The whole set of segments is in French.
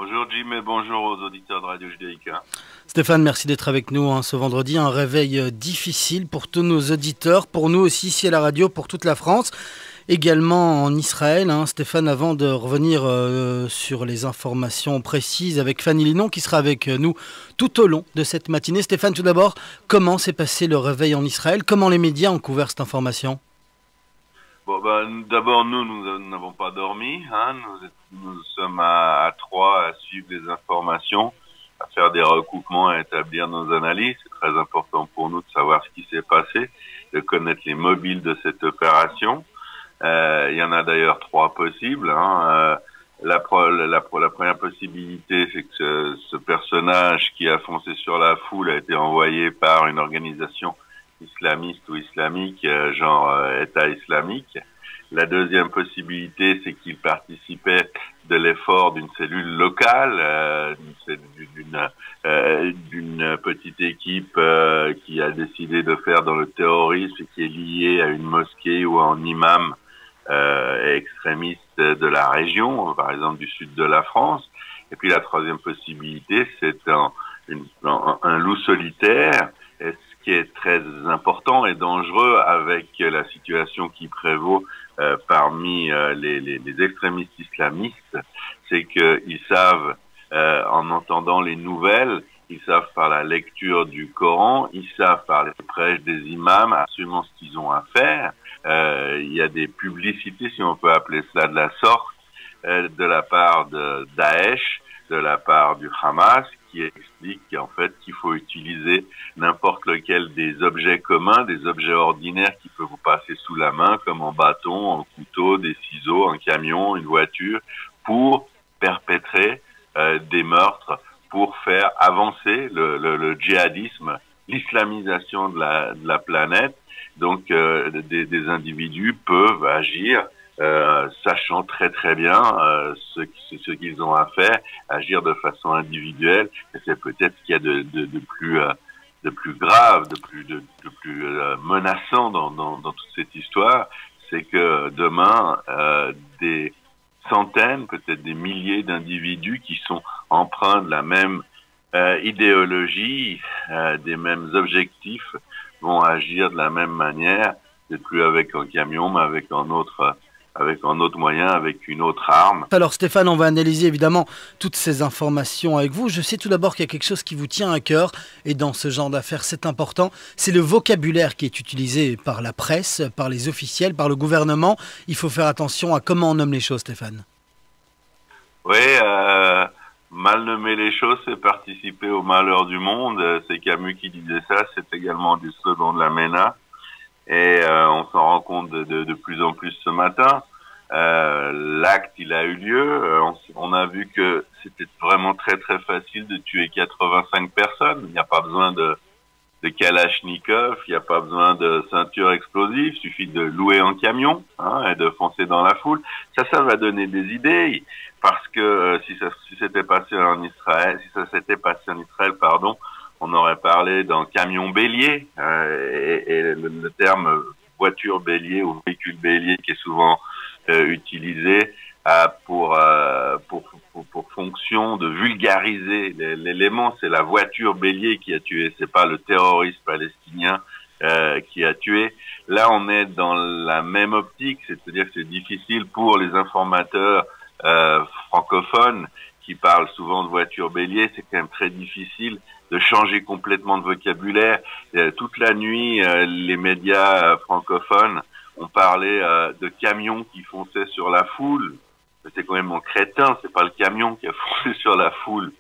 Bonjour Jim et bonjour aux auditeurs de Radio Judaïka. Stéphane, merci d'être avec nous ce vendredi. Un réveil difficile pour tous nos auditeurs, pour nous aussi ici à la radio, pour toute la France, également en Israël. Stéphane, avant de revenir sur les informations précises avec Fanny Linon qui sera avec nous tout au long de cette matinée. Stéphane, tout d'abord, comment s'est passé le réveil en Israël? Comment les médias ont couvert cette information? D'abord, nous n'avons pas dormi. Nous sommes à trois à suivre les informations, à faire des recoupements, à établir nos analyses. C'est très important pour nous de savoir ce qui s'est passé, de connaître les mobiles de cette opération. Il y en a d'ailleurs trois possibles. La première possibilité, c'est que ce personnage qui a foncé sur la foule a été envoyé par une organisation islamiste ou islamique, genre État islamique. La deuxième possibilité, c'est qu'il participait de l'effort d'une cellule locale, d'une petite équipe qui a décidé de faire dans le terrorisme et qui est liée à une mosquée ou à un imam extrémiste de la région, par exemple du sud de la France. Et puis la troisième possibilité, c'est un loup solitaire, qui est très important et dangereux avec la situation qui prévaut parmi les extrémistes islamistes, c'est qu'ils savent, en entendant les nouvelles, ils savent par la lecture du Coran, ils savent par les prêches des imams absolument ce qu'ils ont à faire. Il y a des publicités, si on peut appeler cela de la sorte, de la part de Daesh, de la part du Hamas, qui explique en fait qu'il faut utiliser n'importe lequel des objets communs, des objets ordinaires qui peuvent vous passer sous la main, comme un bâton, un couteau, des ciseaux, un camion, une voiture, pour perpétrer des meurtres, pour faire avancer le djihadisme, l'islamisation de la planète. Donc des individus peuvent agir sachant très très bien ce qu'ils ont à faire, agir de façon individuelle. Et c'est peut-être ce qu'il y a de plus grave, de plus menaçant dans toute cette histoire, c'est que demain des centaines, peut-être des milliers d'individus qui sont empreints de la même idéologie, des mêmes objectifs, vont agir de la même manière, c'est plus avec un camion, mais avec un autre moyen, avec une autre arme. Alors Stéphane, on va analyser évidemment toutes ces informations avec vous. Je sais tout d'abord qu'il y a quelque chose qui vous tient à cœur, et dans ce genre d'affaires c'est important, c'est le vocabulaire qui est utilisé par la presse, par les officiels, par le gouvernement. Il faut faire attention à comment on nomme les choses, Stéphane. Oui, mal nommer les choses, c'est participer au malheur du monde. C'est Camus qui disait ça, c'est également du slogan de la MENA. Et on s'en rend compte de plus en plus ce matin. L'acte, il a eu lieu. On a vu que c'était vraiment très très facile de tuer 85 personnes. Il n'y a pas besoin de Kalachnikov, il n'y a pas besoin de ceinture explosive. Il suffit de louer un camion et de foncer dans la foule. Ça va donner des idées. Parce que si ça s'était passé en Israël, on aurait parlé d'un camion bélier, et le terme voiture bélier ou véhicule bélier qui est souvent utilisé pour fonction de vulgariser l'élément. C'est la voiture bélier qui a tué, c'est pas le terroriste palestinien qui a tué. Là, on est dans la même optique, c'est-à-dire que c'est difficile pour les informateurs francophones qui parlent souvent de voiture bélier, c'est quand même très difficile de changer complètement de vocabulaire. Toute la nuit, les médias francophones ont parlé de camions qui fonçaient sur la foule. C'est quand même un crétin, c'est pas le camion qui a foncé sur la foule,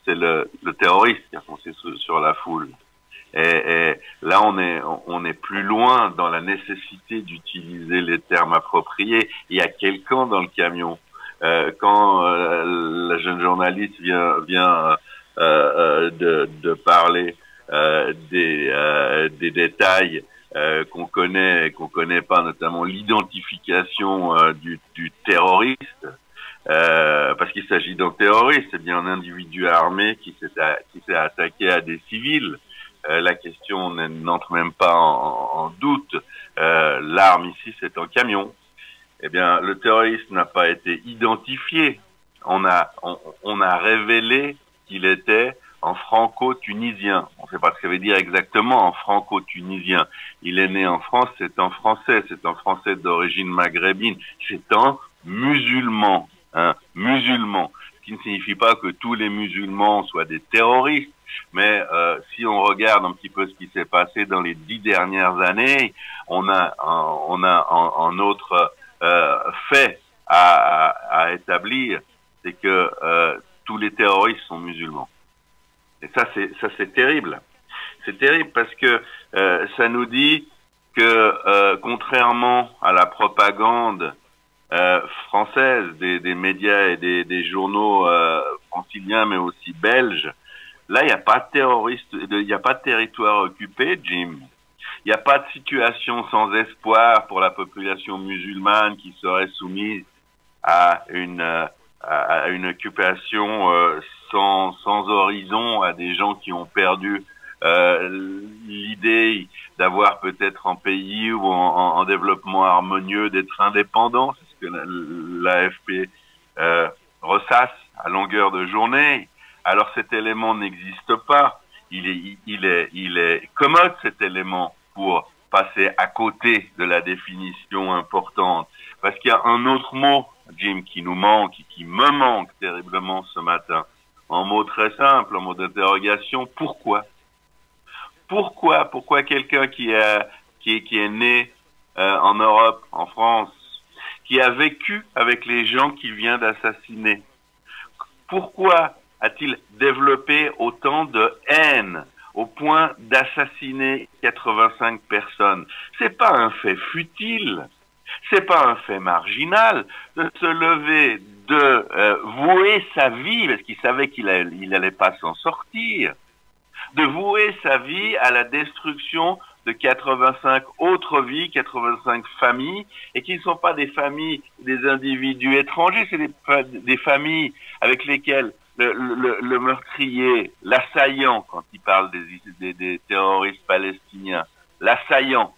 c'est le terroriste qui a foncé sur la foule. Et là, on est plus loin dans la nécessité d'utiliser les termes appropriés. Il y a quelqu'un dans le camion. Quand la jeune journaliste vient de parler des détails qu'on connaît pas, notamment l'identification du terroriste, parce qu'il s'agit d'un terroriste, c'est bien un individu armé qui s'est attaqué à des civils. La question n'entre même pas en doute. L'arme ici, c'est un camion. Eh bien, le terroriste n'a pas été identifié. on a révélé qu'il était en franco-tunisien. On ne sait pas ce que ça veut dire exactement en franco-tunisien. Il est né en France, c'est un Français d'origine maghrébine, c'est un musulman, musulman. Ce qui ne signifie pas que tous les musulmans soient des terroristes, mais si on regarde un petit peu ce qui s'est passé dans les 10 dernières années, on a un autre fait à établir, c'est que tous les terroristes sont musulmans. Et ça c'est terrible. C'est terrible parce que ça nous dit que contrairement à la propagande française des médias et des journaux franciliens mais aussi belges, là il n'y a pas de terroristes, il n'y a pas de territoire occupé, Jim. Il n'y a pas de situation sans espoir pour la population musulmane qui serait soumise à une occupation sans horizon, à des gens qui ont perdu l'idée d'avoir peut-être un pays ou en développement harmonieux, d'être indépendant. C'est ce que l'AFP ressasse à longueur de journée. Alors cet élément n'existe pas. Il est commode, cet élément, pour passer à côté de la définition importante. Parce qu'il y a un autre mot, Jim, qui nous manque, qui me manque terriblement ce matin. Un mot très simple, un mot d'interrogation. Pourquoi? Pourquoi quelqu'un qui est né en Europe, en France, qui a vécu avec les gens qu'il vient d'assassiner, pourquoi a-t-il développé autant de haine au point d'assassiner 85 personnes? C'est pas un fait futile, c'est pas un fait marginal de se lever, de vouer sa vie, parce qu'il savait qu'il allait pas s'en sortir, de vouer sa vie à la destruction de 85 autres vies, 85 familles, et qui ne sont pas des familles, des individus étrangers, c'est des familles avec lesquelles le meurtrier, l'assaillant, quand il parle des terroristes palestiniens, l'assaillant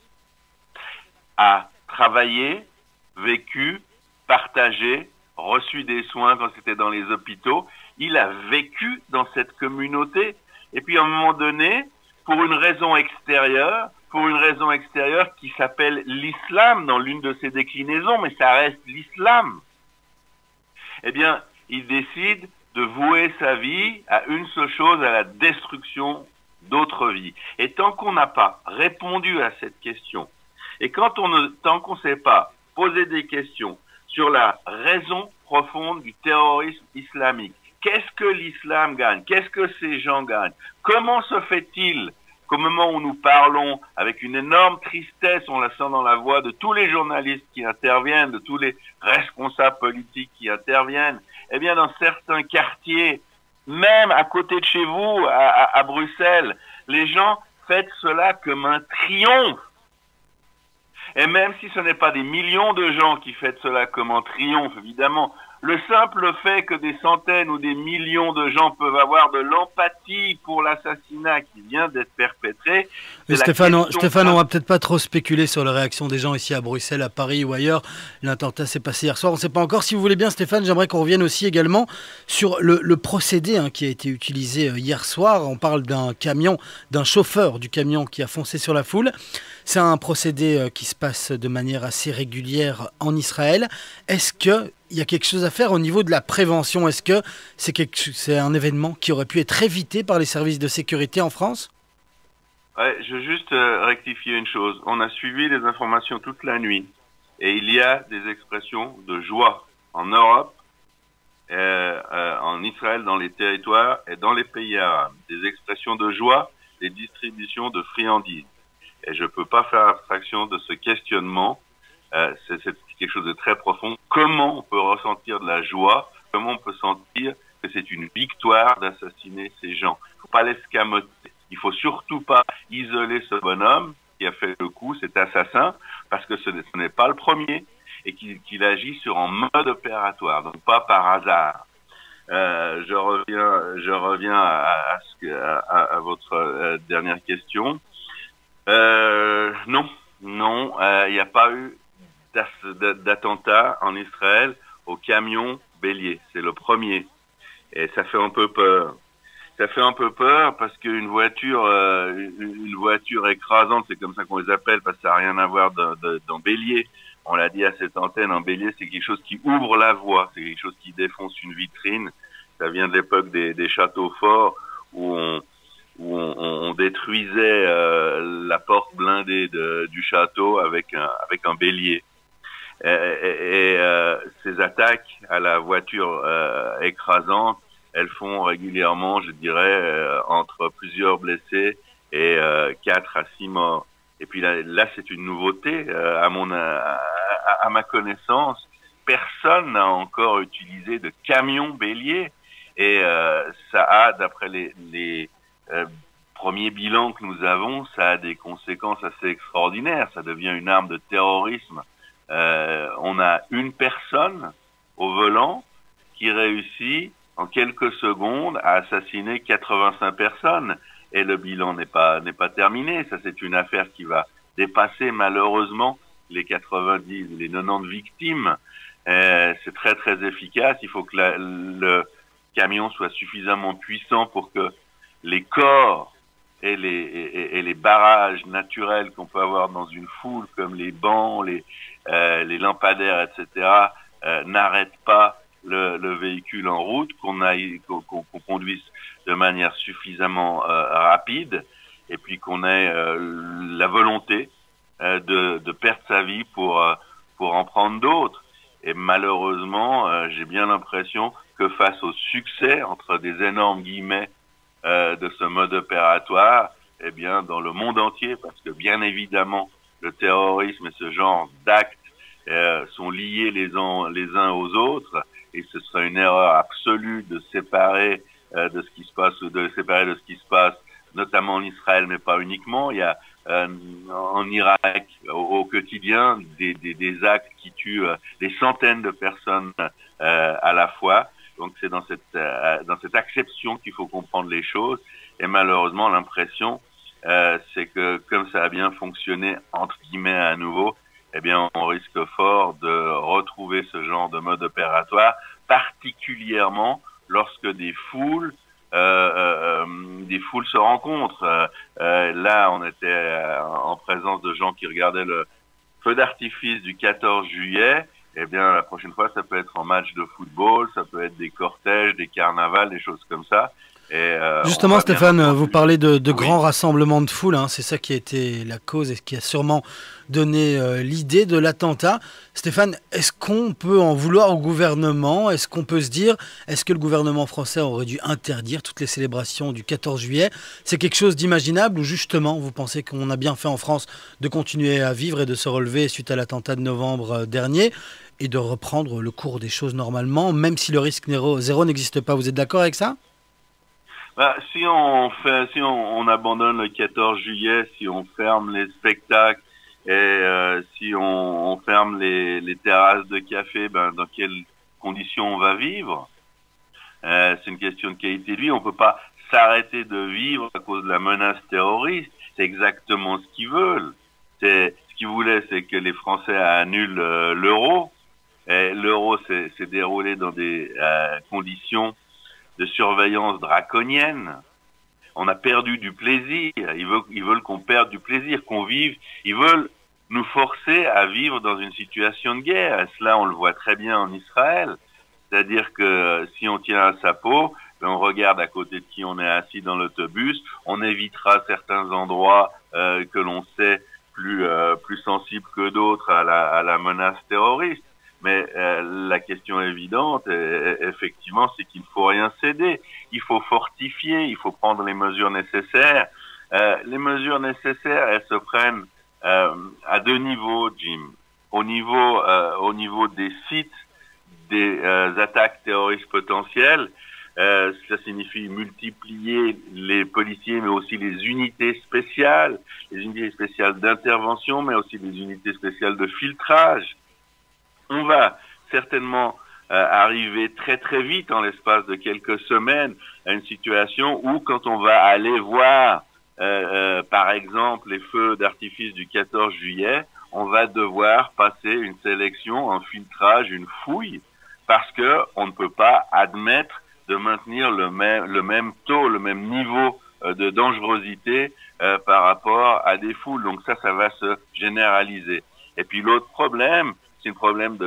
a travaillé, vécu, partagé, reçu des soins quand c'était dans les hôpitaux. Il a vécu dans cette communauté. Et puis à un moment donné, pour une raison extérieure qui s'appelle l'islam dans l'une de ses déclinaisons, mais ça reste l'islam, eh bien, il décide de vouer sa vie à une seule chose, à la destruction d'autres vies. Et tant qu'on n'a pas répondu à cette question, et tant qu'on ne sait pas poser des questions sur la raison profonde du terrorisme islamique, qu'est-ce que l'islam gagne? Qu'est-ce que ces gens gagnent? Comment se fait-il qu'au moment où nous parlons, avec une énorme tristesse, on la sent dans la voix de tous les journalistes qui interviennent, de tous les responsables politiques qui interviennent, eh bien dans certains quartiers, même à côté de chez vous, à Bruxelles, les gens fêtent cela comme un triomphe. Et même si ce n'est pas des millions de gens qui fêtent cela comme un triomphe, évidemment, le simple fait que des centaines ou des millions de gens peuvent avoir de l'empathie pour l'assassinat qui vient d'être perpétré. Stéphane, on va peut-être pas trop spéculer sur la réaction des gens ici à Bruxelles, à Paris ou ailleurs. L'attentat s'est passé hier soir, on ne sait pas encore. Si vous voulez bien, Stéphane, j'aimerais qu'on revienne aussi également sur le procédé qui a été utilisé hier soir. On parle d'un camion, d'un chauffeur du camion qui a foncé sur la foule. C'est un procédé qui se passe de manière assez régulière en Israël. Est-ce qu'il y a quelque chose à faire au niveau de la prévention? Est-ce que c'est un événement qui aurait pu être évité par les services de sécurité en France? Ouais, je veux juste rectifier une chose. On a suivi les informations toute la nuit. Et il y a des expressions de joie en Europe, en Israël, dans les territoires et dans les pays arabes. Des expressions de joie, des distributions de friandises. Et je ne peux pas faire abstraction de ce questionnement. C'est quelque chose de très profond. Comment on peut ressentir de la joie? Comment on peut sentir que c'est une victoire d'assassiner ces gens? Il ne faut pas l'escamoter. Il ne faut surtout pas isoler ce bonhomme qui a fait le coup, cet assassin, parce que ce n'est pas le premier et qu'il agit sur un mode opératoire, donc pas par hasard. Je reviens à votre dernière question. Non, il n'y a pas eu d'attentat en Israël au camion bélier. C'est le premier. Et ça fait un peu peur. Ça fait un peu peur parce qu'une une voiture écrasante, c'est comme ça qu'on les appelle, parce que ça n'a rien à voir d'un bélier. On l'a dit à cette antenne, un bélier, c'est quelque chose qui ouvre la voie, c'est quelque chose qui défonce une vitrine. Ça vient de l'époque des châteaux forts où on détruisait la porte blindée du château avec un bélier. Ces attaques à la voiture écrasante, elles font régulièrement, je dirais, entre plusieurs blessés et 4 à 6 morts. Et puis là c'est une nouveauté. À ma connaissance, personne n'a encore utilisé de camion bélier. Et ça a, d'après les premiers bilans que nous avons, ça a des conséquences assez extraordinaires. Ça devient une arme de terrorisme. On a une personne au volant qui réussit en quelques secondes à assassiner 85 personnes. Et le bilan n'est pas terminé. Ça, c'est une affaire qui va dépasser malheureusement les 90, les 90 victimes. C'est très très efficace. Il faut que le camion soit suffisamment puissant pour que les corps et les barrages naturels qu'on peut avoir dans une foule, comme les bancs, les lampadaires, etc., n'arrêtent pas le véhicule en route, qu'on conduise de manière suffisamment rapide, et puis qu'on ait la volonté de perdre sa vie pour en prendre d'autres. Et malheureusement, j'ai bien l'impression que face au succès, entre des énormes guillemets, de ce mode opératoire, eh bien, dans le monde entier, parce que bien évidemment, le terrorisme et ce genre d'actes sont liés les uns aux autres, et ce serait une erreur absolue de séparer de ce qui se passe, notamment en Israël, mais pas uniquement. Il y a en Irak, au quotidien, des actes qui tuent des centaines de personnes à la fois. Donc c'est dans cette acception qu'il faut comprendre les choses. Et malheureusement, l'impression, c'est que comme ça a bien fonctionné, entre guillemets, à nouveau, eh bien, on risque fort de retrouver ce genre de mode opératoire, particulièrement lorsque des foules se rencontrent. Là, on était en présence de gens qui regardaient le feu d'artifice du 14 juillet. Eh bien, la prochaine fois, ça peut être en match de football, ça peut être des cortèges, des carnavals, des choses comme ça. Et, justement, Stéphane, vous parlez de oui. grands rassemblements de foule, hein, c'est ça qui a été la cause et qui a sûrement donné l'idée de l'attentat. Stéphane, est-ce qu'on peut en vouloir au gouvernement? Est-ce qu'on peut se dire, est-ce que le gouvernement français aurait dû interdire toutes les célébrations du 14 juillet? C'est quelque chose d'imaginable ou justement, vous pensez qu'on a bien fait en France de continuer à vivre et de se relever suite à l'attentat de novembre dernier et de reprendre le cours des choses normalement, même si le risque zéro n'existe pas? Vous êtes d'accord avec ça? Si on abandonne le 14 juillet, si on ferme les spectacles et si on ferme les terrasses de café, dans quelles conditions on va vivre? C'est une question de qualité de vie. On peut pas s'arrêter de vivre à cause de la menace terroriste. C'est exactement ce qu'ils veulent. Ce qu'ils voulaient, c'est que les Français annulent l'euro. Et l'euro s'est déroulé dans des conditions de surveillance draconienne. On a perdu du plaisir. Ils veulent qu'on perde du plaisir, qu'on vive. Ils veulent nous forcer à vivre dans une situation de guerre. Et cela, on le voit très bien en Israël. C'est-à-dire que si on tient à sa peau, on regarde à côté de qui on est assis dans l'autobus, on évitera certains endroits que l'on sait plus sensibles que d'autres à la menace terroriste. Mais la question évidente, effectivement, c'est qu'il ne faut rien céder. Il faut fortifier, il faut prendre les mesures nécessaires. Les mesures nécessaires, elles se prennent à deux niveaux, Jim. Au niveau des sites des attaques terroristes potentielles, ça signifie multiplier les policiers, mais aussi les unités spéciales d'intervention, mais aussi les unités spéciales de filtrage. On va certainement arriver très très vite, en l'espace de quelques semaines, à une situation où, quand on va aller voir, par exemple, les feux d'artifice du 14 juillet, on va devoir passer une sélection, un filtrage, une fouille parce que on ne peut pas admettre de maintenir le même taux, le même niveau de dangerosité par rapport à des foules. Donc ça va se généraliser. Et puis l'autre problème, c'est un problème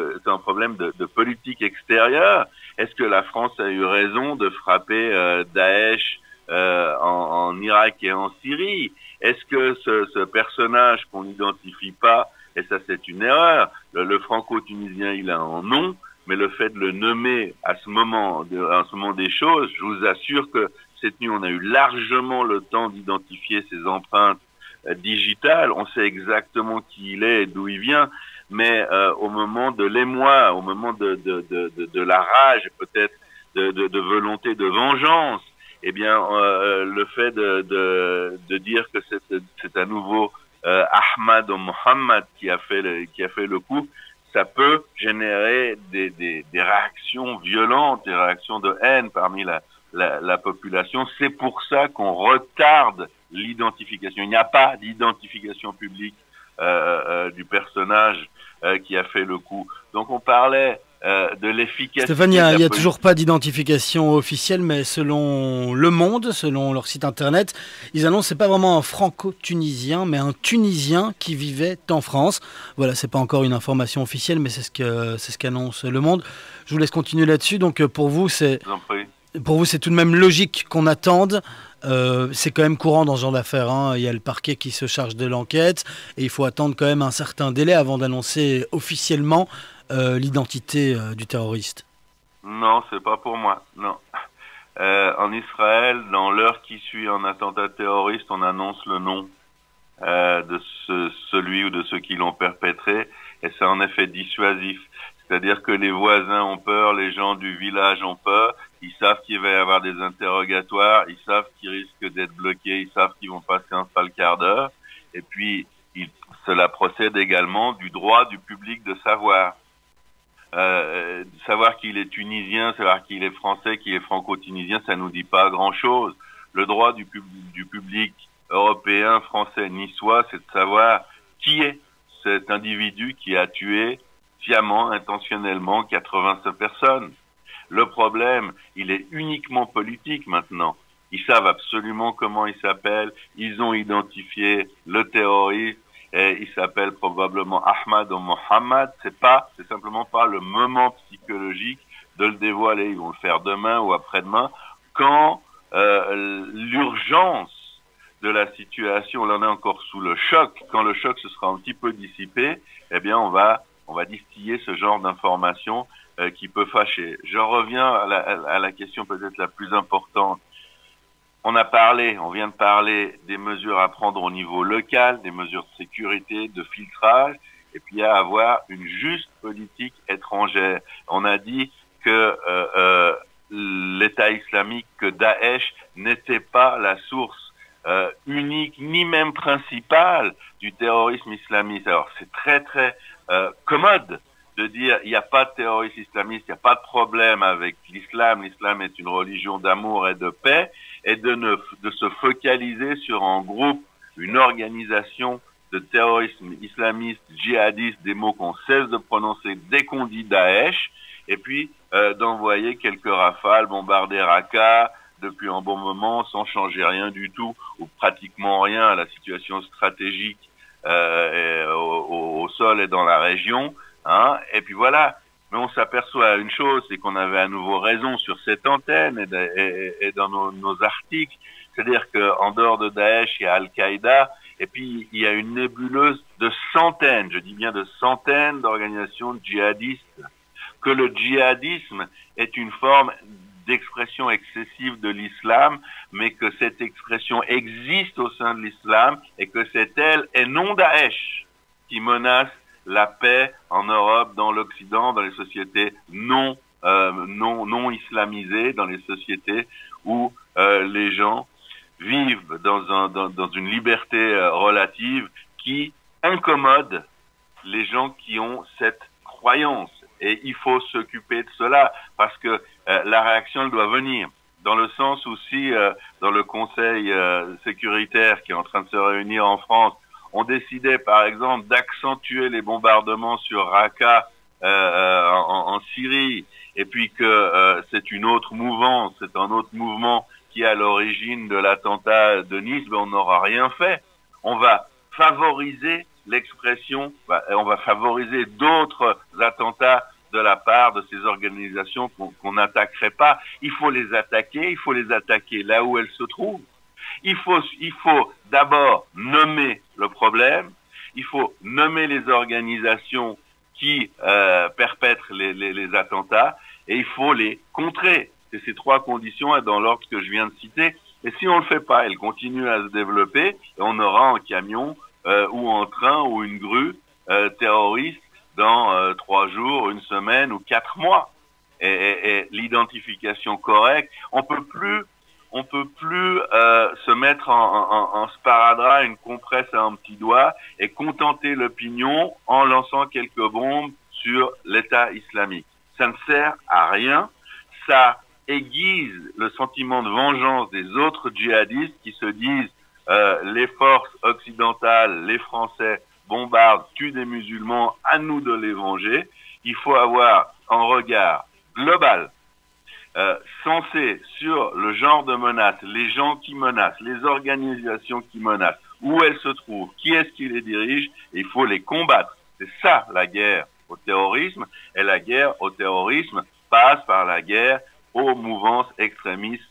de politique extérieure. Est-ce que la France a eu raison de frapper Daesh en Irak et en Syrie? Est-ce que ce personnage qu'on n'identifie pas, et ça c'est une erreur, le franco-tunisien il a un nom, mais le fait de le nommer à ce moment des choses, je vous assure que cette nuit on a eu largement le temps d'identifier ses empreintes digitales, on sait exactement qui il est et d'où il vient, mais au moment de l'émoi, au moment de la rage, peut-être de volonté de vengeance, eh bien le fait de dire que c'est à nouveau Ahmad ou Mohammed qui a fait le coup, ça peut générer des réactions violentes, des réactions de haine parmi la population. C'est pour ça qu'on retarde l'identification. Il n'y a pas d'identification publique du personnage qui a fait le coup. Donc on parlait de l'efficacité. Stéphane, il n'y a toujours pas d'identification officielle, mais selon Le Monde, selon leur site internet, ils annoncent que ce n'est pas vraiment un franco-tunisien, mais un Tunisien qui vivait en France. Voilà, c'est pas encore une information officielle, mais c'est ce qu'annonce Le Monde. Je vous laisse continuer là-dessus. Donc pour vous, c'est tout de même logique qu'on attende. C'est quand même courant dans ce genre d'affaires, hein. Il y a le parquet qui se charge de l'enquête et il faut attendre quand même un certain délai avant d'annoncer officiellement l'identité du terroriste. Non, c'est pas pour moi, non. En Israël, dans l'heure qui suit un attentat terroriste, on annonce le nom de celui ou de ceux qui l'ont perpétré, et c'est en effet dissuasif. C'est-à-dire que les voisins ont peur, les gens du village ont peur, ils savent qu'il va y avoir des interrogatoires, ils savent qu'ils risquent d'être bloqués, ils savent qu'ils vont passer un sale quart d'heure, et puis cela procède également du droit du public de savoir. Savoir qu'il est tunisien, savoir qu'il est français, qu'il est franco-tunisien, ça nous dit pas grand-chose. Le droit du public européen, français, niçois, c'est de savoir qui est cet individu qui a tué sciemment, intentionnellement 87 personnes. Le problème, il est uniquement politique maintenant. Ils savent absolument comment il s'appelle, ils ont identifié le terroriste, et il s'appelle probablement Ahmad ou Mohammed. C'est simplement pas le moment psychologique de le dévoiler. Ils vont le faire demain ou après-demain, quand l'urgence de la situation, là on est encore sous le choc, quand le choc se sera un petit peu dissipé, eh bien on va distiller ce genre d'informations qui peut fâcher. Je reviens à la question peut-être la plus importante. On vient de parler des mesures à prendre au niveau local, des mesures de sécurité, de filtrage, et puis à avoir une juste politique étrangère. On a dit que l'État islamique, que Daesh n'était pas la source unique, ni même principale du terrorisme islamiste. Alors c'est très très commode de dire il n'y a pas de terroriste islamiste, il n'y a pas de problème avec l'islam. L'islam est une religion d'amour et de paix, et de se focaliser sur un groupe, une organisation de terrorisme islamiste, djihadiste, des mots qu'on cesse de prononcer dès qu'on dit Daesh, et puis d'envoyer quelques rafales, bombarder Raqqa depuis un bon moment sans changer rien du tout, ou pratiquement rien à la situation stratégique au sol et dans la région. Hein, et puis voilà, mais on s'aperçoit une chose, c'est qu'on avait à nouveau raison sur cette antenne et dans nos articles, c'est-à-dire qu'en dehors de Daesh, il y a Al-Qaïda, et puis il y a une nébuleuse de centaines, je dis bien de centaines d'organisations djihadistes, que le djihadisme est une forme d'expression excessive de l'islam, mais que cette expression existe au sein de l'islam, et que c'est elle, et non Daesh, qui menace la paix en Europe, dans l'Occident, dans les sociétés non islamisées, dans les sociétés où les gens vivent dans une liberté relative qui incommode les gens qui ont cette croyance. Et il faut s'occuper de cela, parce que la réaction elle doit venir. Dans le sens où si dans le Conseil sécuritaire qui est en train de se réunir en France, on décidait par exemple d'accentuer les bombardements sur Raqqa en Syrie, et puis que c'est une autre mouvance, c'est un autre mouvement qui est à l'origine de l'attentat de Nice, on n'aura rien fait. On va favoriser l'expression, on va favoriser d'autres attentats de la part de ces organisations qu'on n'attaquerait pas. Il faut les attaquer là où elles se trouvent. Il faut d'abord nommer le problème, il faut nommer les organisations qui perpètrent les attentats, et il faut les contrer. C'est ces trois conditions dans l'ordre que je viens de citer. Et si on le fait pas, elles continuent à se développer, et on aura un camion ou un train ou une grue terroriste dans 3 jours, 1 semaine ou 4 mois. Et l'identification correcte, on peut plus se mettre en sparadrap, une compresse à un petit doigt et contenter l'opinion en lançant quelques bombes sur l'État islamique. Ça ne sert à rien. Ça aiguise le sentiment de vengeance des autres djihadistes qui se disent les forces occidentales, les Français bombardent, tuent des musulmans, à nous de les venger. Il faut avoir un regard global, sensé sur le genre de menaces, les gens qui menacent, les organisations qui menacent, où elles se trouvent, qui est-ce qui les dirige, et il faut les combattre. C'est ça la guerre au terrorisme, et la guerre au terrorisme passe par la guerre aux mouvances extrémistes